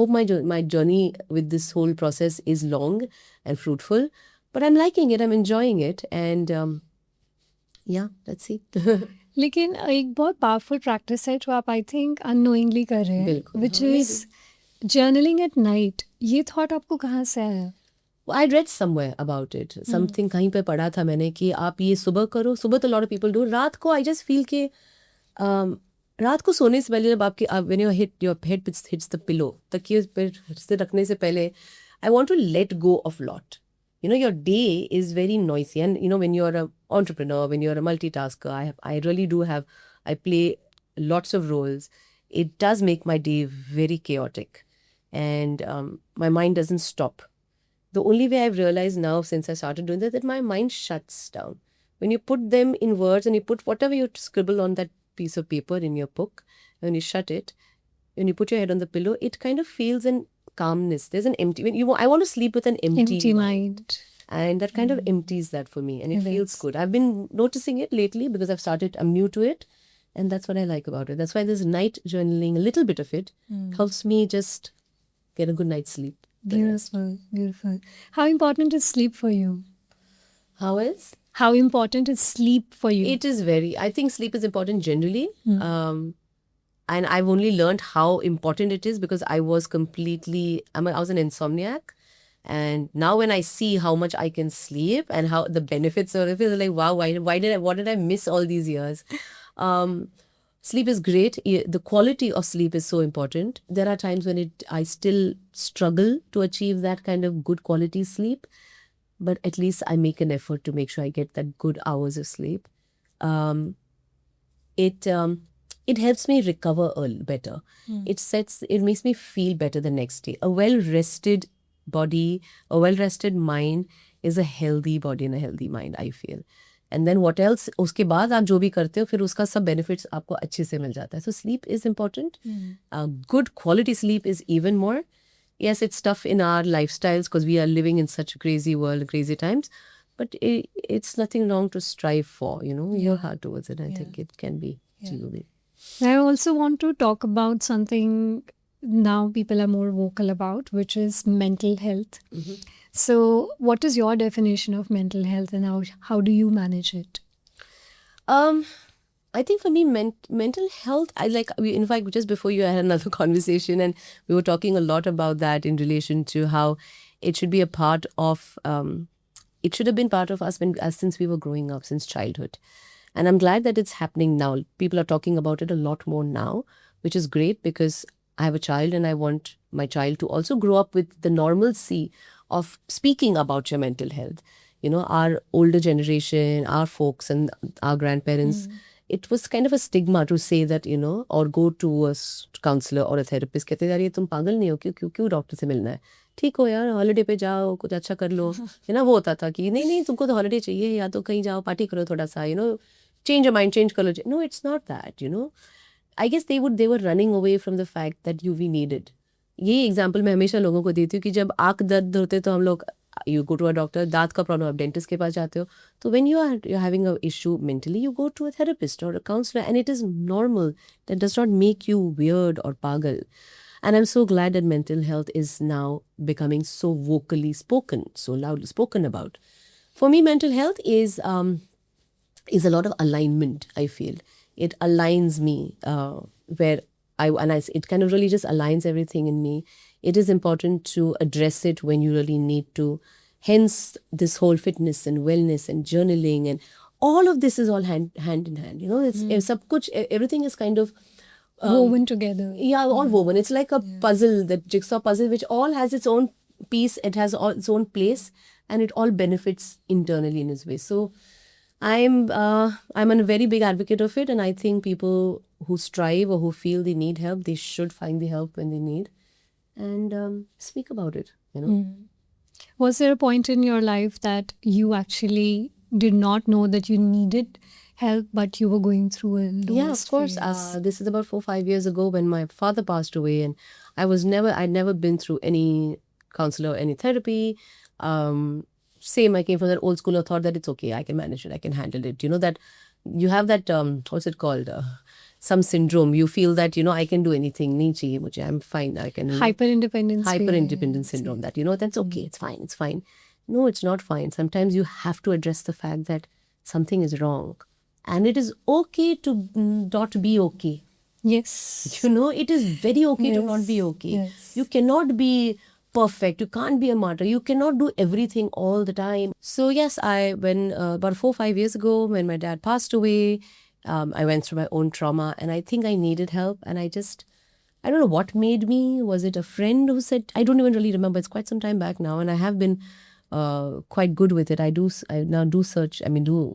my journey with this whole process is long and fruitful. But I'm liking it. I'm enjoying it. And yeah, let's see. लेकिन एक बहुत powerful practice है जो आप I think unknowingly कर रहे हैं, बिल्कुल, which हाँ, is journaling at night. ये thought आपको कहाँ से आया? I read somewhere about it. Something कहीं पे पढ़ा था मैंने कि आप ये सुबह करो. सुबह तो a lot of people do. रात को I just feel कि रात को सोने से पहले जब आपकी when your head hits the pillow, तकिए पे से रखने से पहले, I want to let go of lot. Your day is very noisy, and when you're an entrepreneur, when you're a multitasker, I really do I play lots of roles. It does make my day very chaotic, and my mind doesn't stop. The only way I've realized now since I started doing that my mind shuts down. When you put them in words and you put whatever you scribble on that piece of paper in your book, and when you shut it, when you put your head on the pillow, it kind of feels an calmness. There's an empty, I want to sleep with an empty Mind. And that kind of empties that for me, and it It feels is. good. I've been noticing it lately because I'm new to it, and that's what I like about it. That's why this night journaling, a little bit of it, helps me just get a good night's sleep. Beautiful, beautiful. How important is sleep for you? How else? How important is sleep for you? It is I think sleep is important generally. And I've only learned how important it is because I was I was an insomniac. And now when I see how much I can sleep and how the benefits of it, it's like, wow, what did I miss all these years? Sleep is great. The quality of sleep is so important. There are times when I still struggle to achieve that kind of good quality sleep, but at least I make an effort to make sure I get that good hours of sleep. It helps me recover better. It makes me feel better the next day. A well-rested body, a well-rested mind is a healthy body and a healthy mind, I feel. And then what else? उसके बाद आप जो भी करते हो फिर उसका सब benefits आपको अच्छे से मिल जाता है. So sleep is important. Good quality sleep is even more. Yes, it's tough in our lifestyles because we are living in such a crazy world, crazy times. But it's nothing wrong to strive for, your heart towards it. I think it can be achievable. I also want to talk about something now people are more vocal about, which is mental health. So, what is your definition of mental health and how do you manage it? I think for me, mental health, in fact, just before you had another conversation and we were talking a lot about that in relation to how it should be a part of, it should have been part of us since we were growing up, since childhood. And I'm glad that it's happening now. People are talking about it a lot more now, which is great because I have a child and I want my child to also grow up with the normalcy of speaking about your mental health. Our older generation, our folks and our grandparents, it was kind of a stigma to say that, or go to a counselor or a therapist. कहते यार ये तुम पागल नहीं हो क्यों doctor से मिलना है ठीक हो यार हॉलिडे पे जाओ कुछ अच्छा कर लो वो होता था कि नहीं तुमको तो हॉलिडे चाहिए या तो कहीं जाओ पार्टी करो थोड़ा सा change your mind, change color. No, it's not that, I guess they were running away from the fact that we needed. ये एग्जाम्पल मैं हमेशा लोगों को देती हूँ कि जब आँख दर्द होते तो हम लोग you go to a doctor, दांत का प्रॉब्लम आप डेंटिस्ट के पास जाते हो तो when you're having a issue mentally, you go to a therapist or a counselor and it is normal. That does not make you weird or pagal. And I'm so glad that mental health is now becoming so vocally spoken, so loudly spoken about. For me, mental health is a lot of alignment, I feel. It aligns me it kind of really just aligns everything in me. It is important to address it when you really need to. Hence, this whole fitness and wellness and journaling and all of this is all hand in hand. It's everything is kind of woven together. Yeah, all woven. It's like a puzzle, that jigsaw puzzle, which all has its own piece. It has its own place, and it all benefits internally in its way. So, I'm a very big advocate of it, and I think people who strive or who feel they need help, they should find the help when they need, and speak about it. Was there a point in your life that you actually did not know that you needed help, but you were going through a lowest Yeah, of course. phase? This is about 4-5 years ago when my father passed away, and I'd never been through any counselor or any therapy. Same, I came from that old school of thought that it's okay, I can manage it, I can handle it. That you have that, what's it called? Some syndrome. You feel that, I can do anything. Nahi chahiye mujhe, I'm fine. I can. Hyper-independence. Hyper-independence syndrome. That, that's okay, it's fine. No, it's not fine. Sometimes you have to address the fact that something is wrong. And it is okay to not be okay. Yes. It is very okay to not be okay. Yes. You cannot be perfect. You can't be a martyr. You cannot do everything all the time. So yes, when about 4-5 years ago, when my dad passed away, I went through my own trauma and I think I needed help. And I don't know what made me. Was it a friend who said, I don't even really remember. It's quite some time back now. And I have been quite good with it. I now do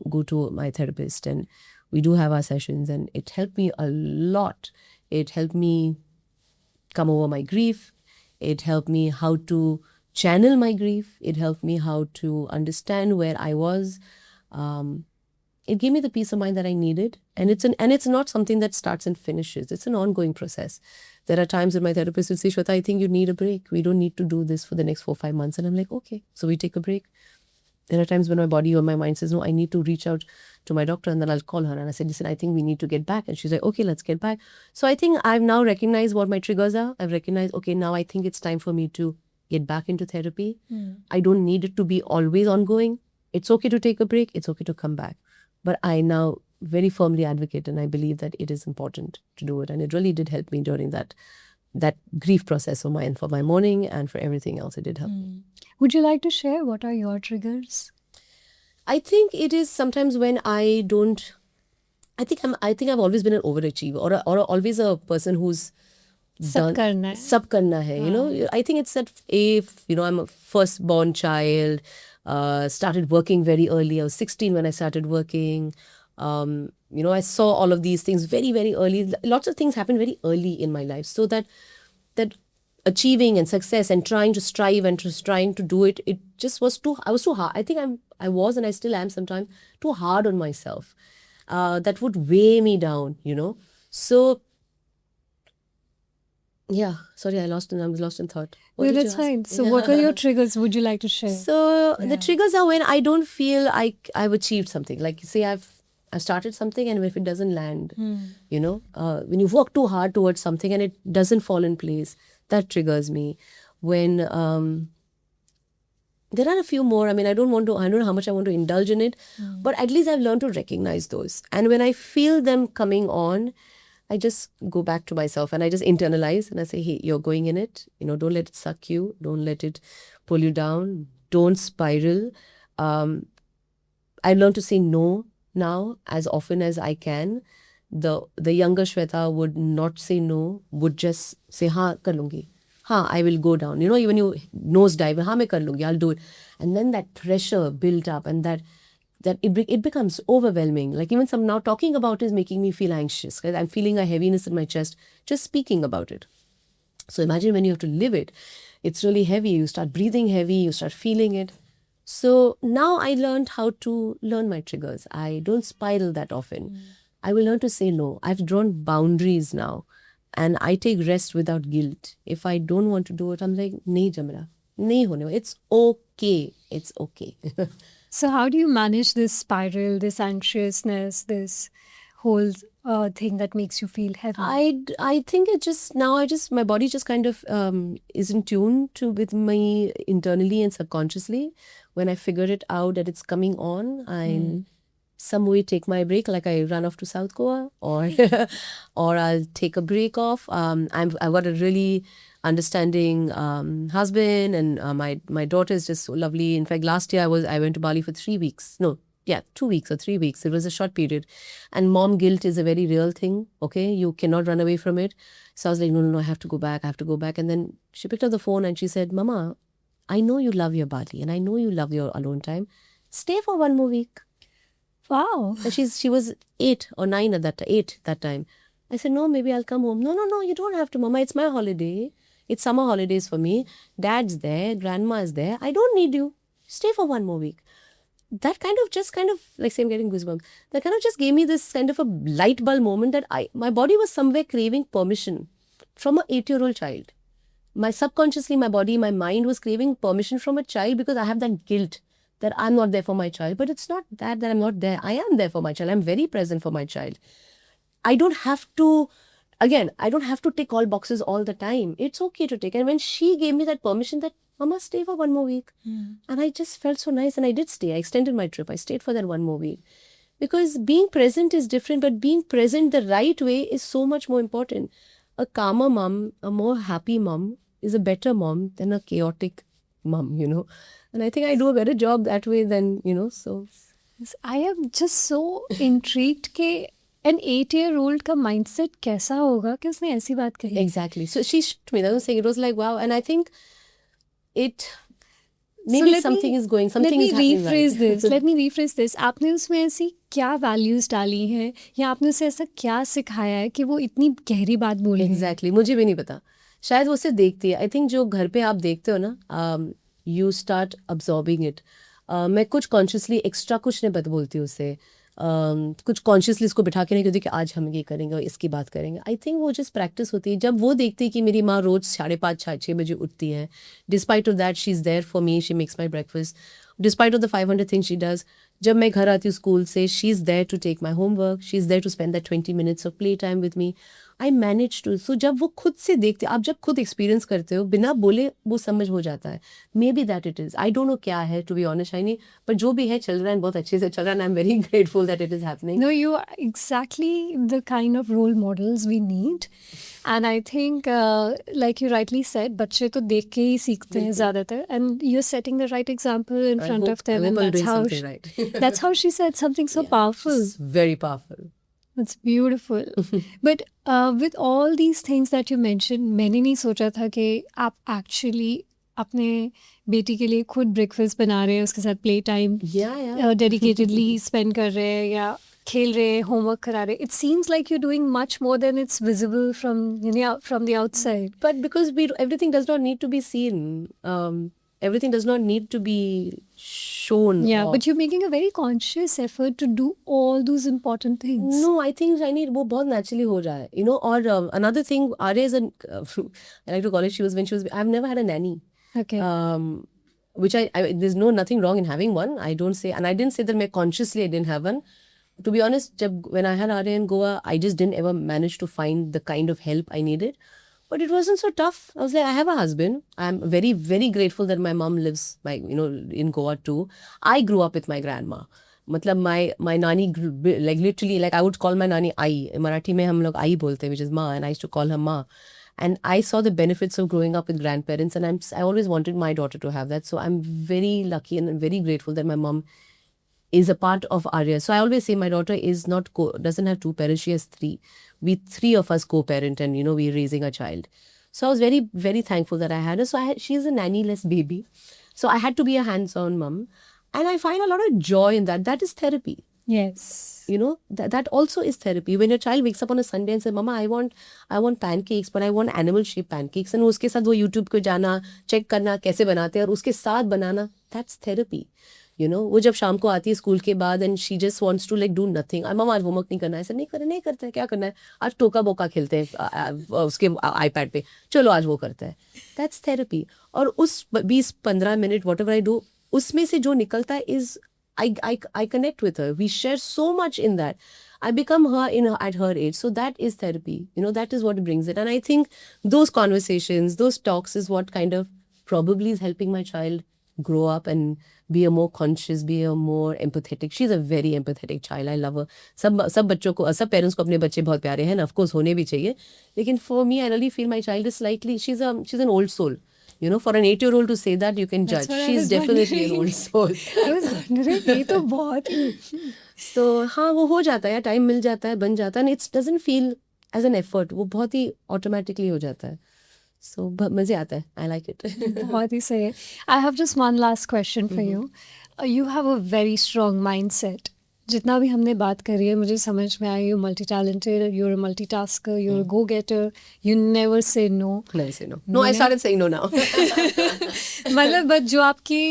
go to my therapist and we do have our sessions and it helped me a lot. It helped me come over my grief. It helped me how to channel my grief. It helped me how to understand where I was. It gave me the peace of mind that I needed. And it's not something that starts and finishes. It's an ongoing process. There are times when my therapist will say, Shweta, I think you need a break. We don't need to do this for the next 4-5 months. And I'm like, okay. So we take a break. there are times when my body or my mind says, no, I need to reach out to my doctor, and then I'll call her and I said, listen, I think we need to get back. And she's like, okay, let's get back. So I think I've now recognized what my triggers are. I've recognized, okay, now I think it's time for me to get back into therapy. I don't need it to be always ongoing. It's okay to take a break. It's okay to come back. But I now very firmly advocate, and I believe that it is important to do it. And it really did help me during that grief process for my mourning and for everything else. It did help me. Would you like to share what are your triggers? I think it is sometimes when I don't. I think I've always been an overachiever, or always a person who's सब करना है. sab karna hai. You know, I think it's that if I'm a firstborn child, started working very early. I was 16 when I started working. I saw all of these things very, very early. Lots of things happened very early in my life. So that achieving and success and trying to strive and just trying to do it, it just was I was too hard. I think I was, and I still am sometimes, too hard on myself. That would weigh me down, So, yeah, sorry, I was lost in thought. What No, did you that's ask? fine. So what are your triggers? Would you like to share? So the triggers are when I don't feel I've achieved something. Like, say I've started something, and if it doesn't land, when you work too hard towards something and it doesn't fall in place, that triggers me. When there are a few more. I mean, I don't know how much I want to indulge in it, but at least I've learned to recognize those. And when I feel them coming on, I just go back to myself and I just internalize and I say, hey, you're going in it. Don't let it suck you. Don't let it pull you down. Don't spiral. I learned to say no now as often as I can. The younger Shweta would not say no, would just say, हाँ कर लूँगी, हाँ I will go down. Even you nose dive, हाँ मैं कर लूँगी, I'll do it. And then that pressure built up, and that it becomes overwhelming. Like, even now talking about it is making me feel anxious. I'm feeling a heaviness in my chest just speaking about it. So imagine when you have to live it. It's really heavy. You start breathing heavy. You start feeling it. So now I learned how to learn my triggers. I don't spiral that often. I will learn to say no. I've drawn boundaries now. And I take rest without guilt. If I don't want to do it, I'm like, nahi jamra. Nahi hone wala. It's okay. It's okay. So how do you manage this spiral, this anxiousness, this whole thing that makes you feel heavy? I think it just, now my body just kind of is in tune with me internally and subconsciously. When I figure it out that it's coming on, I some way take my break, like I run off to South Goa, or or I'll take a break off. I've got a really understanding husband, and my daughter is just so lovely. In fact, last year I went to Bali for 3 weeks. No, yeah, 2 weeks or 3 weeks. It was a short period. And mom guilt is a very real thing, okay? You cannot run away from it. So I was like, no, I have to go back. And then she picked up the phone and she said, Mama, I know you love your Bali and I know you love your alone time. Stay for 1 more week. Wow. And she was 8 or 9 at that time. I said, no, maybe I'll come home. No, you don't have to, Mama. It's my holiday. It's summer holidays for me. Dad's there. Grandma is there. I don't need you. Stay for 1 more week. That kind of like, say I'm getting goosebumps. That kind of just gave me this kind of a light bulb moment that my body was somewhere craving permission from an 8-year-old child. Subconsciously, my body, my mind was craving permission from a child because I have that guilt that I'm not there for my child. But it's not that I'm not there. I am there for my child. I'm very present for my child. I don't have to tick all boxes all the time. It's okay to take. And when she gave me that permission that, Mama, stay for 1 more week. And I just felt so nice. And I did stay. I extended my trip. I stayed for that 1 more week. Because being present is different, but being present the right way is so much more important. A calmer mom, a more happy mom is a better mom than a chaotic mom, And I think I do a better job that way than, so. I am just so intrigued कि an 8-year-old का mindset कैसा होगा कि उसने ऐसी बात कही. Exactly. So she shocked me. That was saying, it was like, wow. And I think maybe something is happening right. Let me rephrase this. आपने उसमें ऐसी क्या values डाली हैं या आपने उसे ऐसा क्या सिखाया है कि वो इतनी गहरी बात बोले. Exactly. मुझे भी नहीं पता. शायद वो उसे देखती है. I think जो घर पे आप देखते हो ना, you start absorbing it. मैं कुछ consciously extra कुछ नहीं बोलती हूँ उसे. कुछ कॉन्शियसली इसको बिठा के नहीं कहती कि आज हम ये करेंगे और इसकी बात करेंगे. आई थिंक वो जस्ट प्रैक्टिस होती है. जब वो देखती है कि मेरी माँ रोज़ 5:30 6 बजे उठती है, despite of that she is there for me, she makes my breakfast, despite of the 500 things she does. जब मैं घर आती हूँ स्कूल से, she is there to take my homework, she is there to spend that 20 minutes of play time with me. I manage to. So जब वो खुद से देखते, आप जब खुद एक्सपीरियंस करते हो बिना बोले वो समझ हो जाता है. May be that it is, I don't know क्या है टू बी ऑनेस्ट शाइनी, पर जो भी है चल रहा है, बहुत अच्छे से चल रहा है. I am very grateful that it is happening. No, you are exactly the kind of role models we need. And I think, like you rightly said, बच्चे तो देख के ही सीखते हैं ज़्यादातर. And you're setting the right example in front of them. I And hope I'm that's doing how something right. that's how she said something so powerful. It's very powerful. It's beautiful. But with all these things that you mentioned, मैंने नहीं सोचा था कि आप actually अपने बेटी के लिए खुद ब्रेकफास्ट बना रहे हैं, उसके साथ play time Yeah. Dedicatedly spend कर रहे हैं या खेल रहे हैं, होमवर्क करा रहे हैं. It seems like you doing much more than it's visible from the outside. But because everything does not need to be seen, everything does not need to be shown. Yeah, or- but you're making a very conscious effort to do all those important things. No, I think Shiny वो बहुत naturally हो रहा है, you know. Or another thing, Arya is an I like to call it. I've never had a nanny. Okay. Which there's nothing wrong in having one. I don't say, and I didn't say that consciously I didn't have one. To be honest, when I had Arya in Goa, I just didn't ever manage to find the kind of help I needed. But it wasn't so tough. I was like, I have a husband. I'm very, very grateful that my mom lives, in Goa too. I grew up with my grandma. मतलब my nani like literally, like I would call my nani Ai. In Marathi में हम लोग आई बोलते हैं, which is Ma, and I used to call her Ma. And I saw the benefits of growing up with grandparents, and I always wanted my daughter to have that. So I'm very lucky and very grateful that my mom is a part of Arya. So I always say my daughter is doesn't have two parents, she has three. We three of us co-parent, and we're raising a child. So I was very, very thankful that I had her. So she's a nanny-less baby. So I had to be a hands-on mom. And I find a lot of joy in that. That is therapy. Yes. That also is therapy. When your child wakes up on a Sunday and says, Mama, I want pancakes, but I want animal-shaped pancakes. And उसके साथ वो YouTube को जाना, check करना कैसे बनाते हैं और उसके साथ बनाना, that's therapy. वो जब शाम को आती है स्कूल के बाद and she just wants to like do nothing. मम्मा आज होमवर्क नहीं करना है. ऐसा नहीं करता है. क्या करना है? आज टोका बोका खेलते हैं उसके iPad पे. चलो आज वो करता है. That's therapy. और उस 20-15 मिनट whatever I do, उसमें से जो निकलता है is I connect with her. We share so much in that. I become her at her age. So that is therapy. That is what brings it. And I think those conversations, those talks is what kind of probably is helping my child grow up and be a more conscious, be a more empathetic. She's a very empathetic child. I love her. सब बच्चों को, सब parents को अपने बच्चे बहुत प्यारे हैं. Of course होने भी चाहिए. लेकिन for me, I really feel my child is slightly, she's an old soul. For an 8-year-old to say that, you can judge. She's definitely an old soul. I was wondering, ये तो बहुत. So हाँ वो हो जाता है, time मिल जाता है, बन जाता है, and it doesn't feel as an effort. वो बहुत ही automatically हो जाता है. So मज़े आता है. I like it. बहुत ही सही है. I have just one last question for you. You have a very strong mindset. जितना भी हमने बात करी है मुझे समझ में आई, you're multi-talented, you're a multitasker, you're a go-getter, you never say no. Never say no. No, I started saying no now. मतलब बट जो आपकी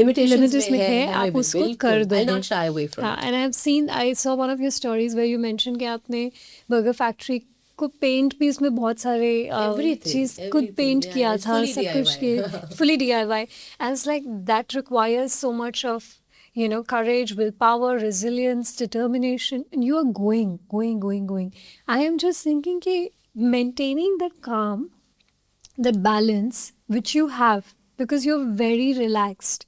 Limitations में है आप उसको कर दो. I'll not shy away from it. And I saw one of your stories where you mentioned कि आपने बर्गर फैक्ट्री को पेंट भी उसमें बहुत सारे चीज खुद पेंट किया था, सब कुछ के fully DIY. And it's like that requires so much of courage, willpower, resilience, determination, and you are going. I am just thinking कि maintaining that calm, that balance which you have, because you're very relaxed.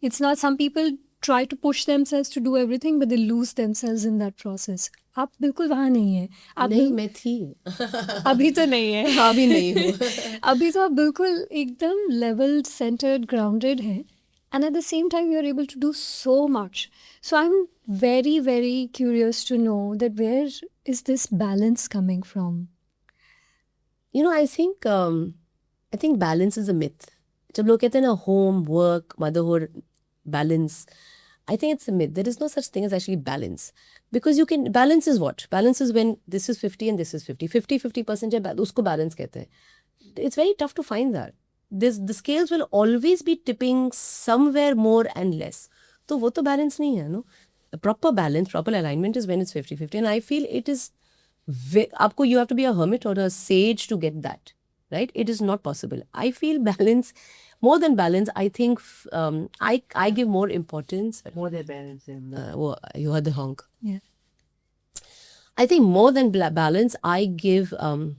It's not, some people try to push themselves to do everything, but they lose themselves in that process. आप बिल्कुल वहाँ नहीं है. नहीं मैं थी. अभी तो नहीं है. अभी नहीं हूँ. अभी तो आप बिल्कुल एकदम leveled, centered, grounded हैं. And at the same time, you're able to do so much. So I'm very, very curious to know that where is this balance coming from? I think balance is a myth. जब लोग कहते हैं ना home, work, motherhood, balance, I think it's a myth. There is no such thing as actually balance. Because balance is what? Balance is when this is 50 and this is 50. 50% है, उसको balance कहते हैं. It's very tough to find that. The scales will always be tipping somewhere more and less. तो वो तो balance नहीं है, no. Proper balance, proper alignment is when it's 50-50. And I feel it is, आपको you have to be a hermit or a sage to get that, right? It is not possible. I feel balance, more than balance, I think I give more importance. More than balance. You heard the honk. Yeah. I think more than balance, I give more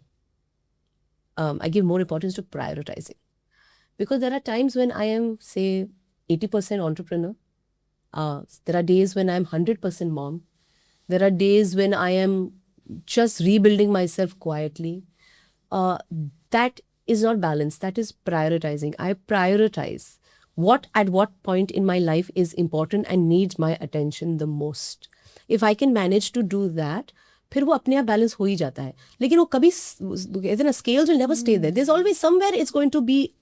importance to prioritizing, because there are times when I am, say, 80% entrepreneur. There are days when I'm 100% mom. There are days when I am just rebuilding myself quietly. That is not balance. That is prioritizing. I prioritize what at what point in my life is important and needs my attention the most. If I can manage to do that, फिर वो अपने आप balance हो ही जाता है. लेकिन वो कभी कहते हैं ना, scales will never stay there. There's always somewhere it's going to be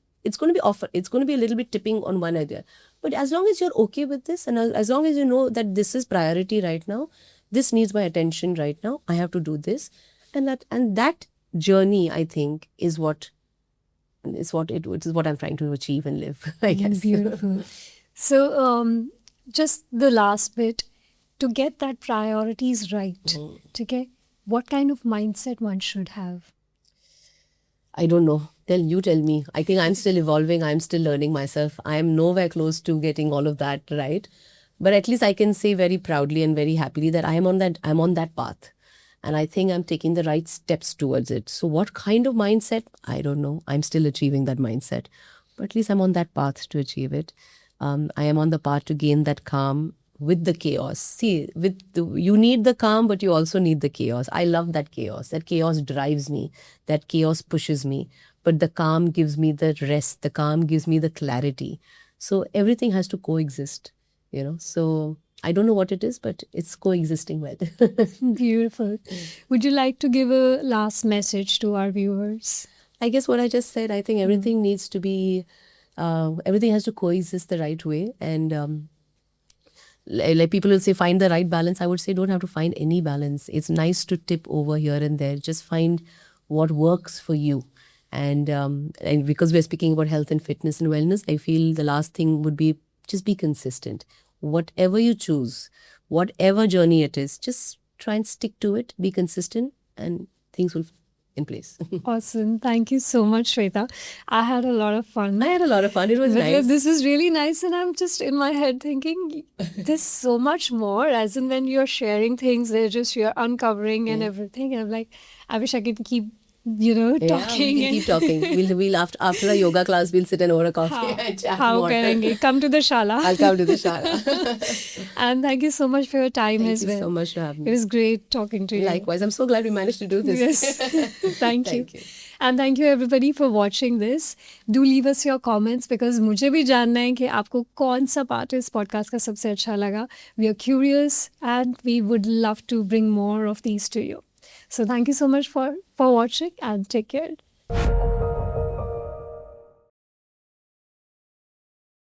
off. It's going to be a little bit tipping on one idea. But as long as you're okay with this, and as long as you know that this is priority right now, this needs my attention right now, I have to do this, and that journey, I think, is what I'm trying to achieve and live, I guess. Beautiful. So, just the last bit, to get that priorities right, okay, what kind of mindset one should have? I don't know. You tell me. I think I'm still evolving. I'm still learning myself. I am nowhere close to getting all of that right. But at least I can say very proudly and very happily that I'm on that path. And I think I'm taking the right steps towards it. So what kind of mindset? I don't know. I'm still achieving that mindset. But at least I'm on that path to achieve it. I am on the path to gain that calm with the chaos. See, you need the calm, but you also need the chaos. I love that chaos. That chaos drives me. That chaos pushes me. But the calm gives me the rest. The calm gives me the clarity. So everything has to coexist, So I don't know what it is, but it's coexisting well. Beautiful. Would you like to give a last message to our viewers? I guess what I just said, I think everything needs to be, everything has to coexist the right way. And like people will say, find the right balance. I would say, don't have to find any balance. It's nice to tip over here and there. Just find what works for you. And because we're speaking about health and fitness and wellness, I feel the last thing would be just be consistent. Whatever you choose, whatever journey it is, just try and stick to it, be consistent, and things will in place. Awesome. Thank you so much, Shweta. I had a lot of fun. I had a lot of fun. It was nice. This is really nice. And I'm just in my head thinking, there's so much more. As in when you're sharing things, you're uncovering and everything. And I'm like, I wish I could keep talking. We can keep talking. We'll after a yoga class, we'll sit and over a coffee and chat How more. karenge? Come to the shala. I'll come to the shala. And thank you so much for your time as well. Thank you so much for having me. It was great talking to you. Likewise. I'm so glad we managed to do this. Yes. Thank you. Thank you. And thank you everybody for watching this. Do leave us your comments because मुझे भी जानना है कि आपको कौन सा part इस podcast का सबसे अच्छा लगा. We are curious and we would love to bring more of these to you. So thank you so much for watching and take care.